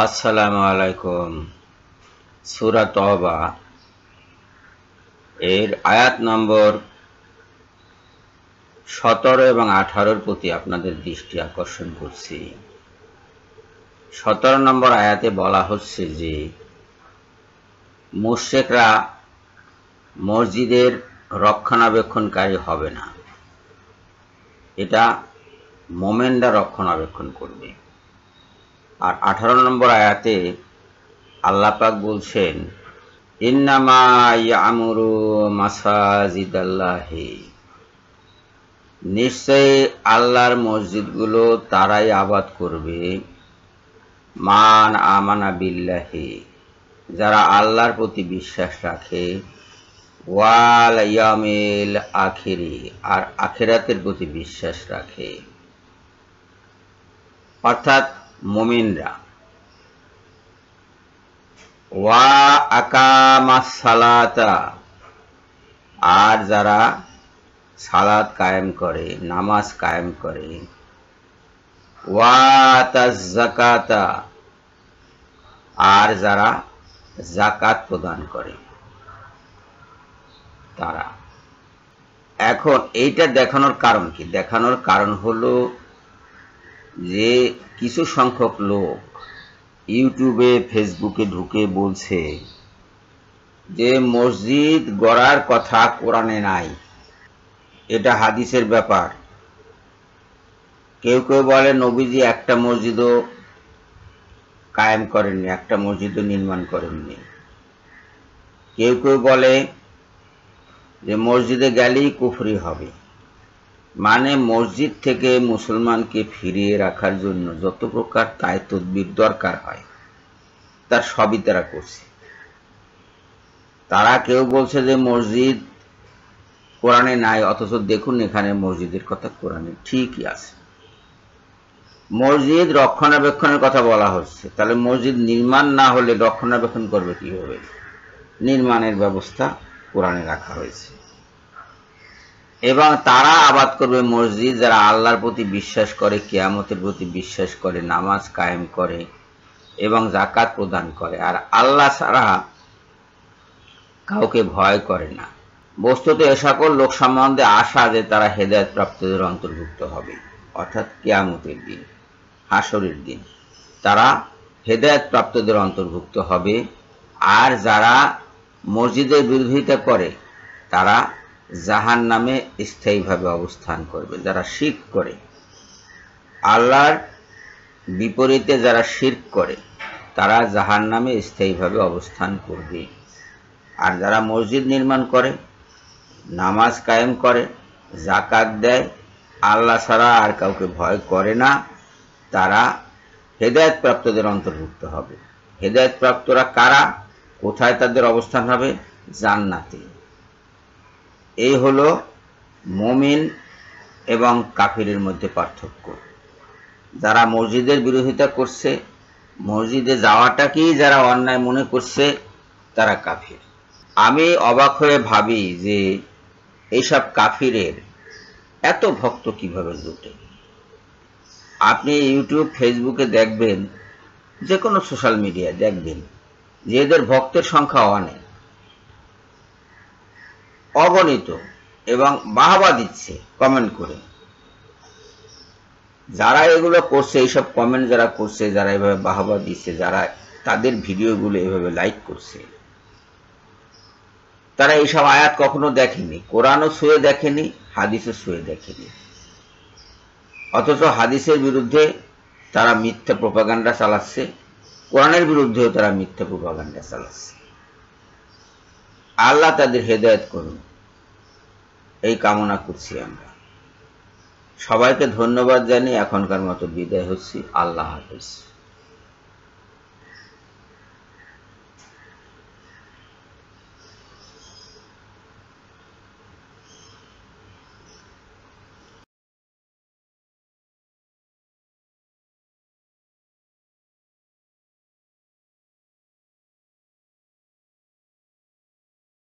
আসসালামু আলাইকুম। সূরা তওবা এর আয়াত নম্বর 17 এবং 18-র প্রতি আপনাদের দৃষ্টি আকর্ষণ করছি। 17 নম্বর আয়াতে বলা হচ্ছে যে মুশরিকরা মসজিদের রক্ষণাবেক্ষণকারী হবে না, এটা মুমিনরা রক্ষণাবেক্ষণ করবে। আর 18 নম্বর আয়াতে আল্লাহ পাক বলছেন, ইন্নামা ইয়ামুরু মাসাজিদাল্লাহি, নিশ্চয়ই আল্লাহর মসজিদগুলো তারাই আবাদ করবে, মান আমানা বিল্লাহি, যারা আল্লাহর প্রতি বিশ্বাস রাখে, ওয়াল ইয়াউমিল আখিরি, আর আখিরাতের প্রতি বিশ্বাস রাখে, অর্থাৎ মুমিনরা। ওয়া আকামাস সালাতা, আর যারা সালাত কায়েম করে, নামাজ কায়েম করে, ওয়া আতাজ যাকাতা, আর যারা যাকাত প্রদান করে তারা। এখন এইটা দেখানোর কারণ কি? দেখানোর কারণ হলো যে কিছু সংখ্যক লোক ইউটিউবে ফেসবুকে ঢুকে বলছে যে মসজিদ গড়ার কথা কোরআনে নাই, এটা হাদিসের ব্যাপার। কেউ কেউ বলে নবীজি একটা মসজিদও কায়েম করেননি, একটা মসজিদও নির্মাণ করেননি। কেউ কেউ বলে যে মসজিদে গেলেই কুফরি হবে, মানে মসজিদ থেকে মুসলমানকে ফিরিয়ে রাখার জন্য যত প্রকার দায় তদবির দরকার হয় তার সবই তারা করছে। তারা কেউ বলছে যে মসজিদ কোরআনে নাই, অথচ দেখুন এখানে মসজিদের কথা কোরআনে ঠিকই আছে। মসজিদ রক্ষণাবেক্ষণের কথা বলা হচ্ছে, তাহলে মসজিদ নির্মাণ না হলে রক্ষণাবেক্ষণ করবে কিভাবে? নির্মাণের ব্যবস্থা কোরআনে রাখা হয়েছে। এবং তারা আবাদ করবে মসজিদ যারা আল্লাহর প্রতি বিশ্বাস করে, কিয়ামতের প্রতি বিশ্বাস করে, নামাজ কায়েম করে এবং যাকাত প্রদান করে, আর আল্লাহ ছাড়া কাউকে ভয় করে না। বস্তুত এ সকল লোক সম্বন্ধে আশা যে তারা হেদায়েত প্রাপ্তদের অন্তর্ভুক্ত হবে, অর্থাৎ কিয়ামতের দিন, হাসরের দিন তারা হেদায়েত প্রাপ্তদের অন্তর্ভুক্ত হবে। আর যারা মসজিদের বিরোধিতা করে তারা জাহান্নামে স্থায়ীভাবে অবস্থান করবে। যারা শিরক করে, আল্লাহর বিপরীতে যারা শিরক করে তারা জাহান্নামে স্থায়ীভাবে অবস্থান করবে। আর যারা মসজিদ নির্মাণ করে, নামাজ কায়েম করে, যাকাত দেয়, আল্লাহ ছাড়া আর কাউকে ভয় করে না, তারা হেদায়েত প্রাপ্তদের অন্তর্ভুক্ত হবে। হেদায়েত প্রাপ্তরা কারা? কোথায় তাদের অবস্থান হবে? জান্নাতে। এই হলো মুমিন এবং কাফিরের মধ্যে পার্থক্য। যারা মসজিদের বিরোধিতা করছে, মসজিদে যাওয়াটাকেই যারা অন্যায় মনে করছে, তারা কাফির। আমি অবাক হয়ে ভাবি যে এইসব কাফিরের এত ভক্ত কিভাবে জোটে। আপনি ইউটিউব ফেসবুকে দেখবেন, যে কোনো সোশ্যাল মিডিয়ায় দেখবেন যে এদের ভক্তের সংখ্যা অনেক, অগণিত, এবং বাহবা দিচ্ছে কমেন্ট করে। যারা এগুলো করছে, এইসব কমেন্ট যারা করছে, যারা এভাবে বাহবা দিচ্ছে, যারা তাদের ভিডিওগুলো এভাবে লাইক করছে, তারা এইসব আয়াত কখনো দেখেনি, কোরআনও ছুঁয়ে দেখেনি, হাদিসও ছুঁয়ে দেখেনি। অথচ হাদিসের বিরুদ্ধে তারা মিথ্যা প্রপাগান্ডা চালাচ্ছে, কোরআনের বিরুদ্ধেও তারা মিথ্যা প্রপাগান্ডা চালাচ্ছে। আল্লাহ তাদের হেদায়েত করুন, এই কামনা করছি আমরা। সবাইকে ধন্যবাদ জানিয়ে এখনকার মতো বিদায় হচ্ছি। আল্লাহ হাফেজ।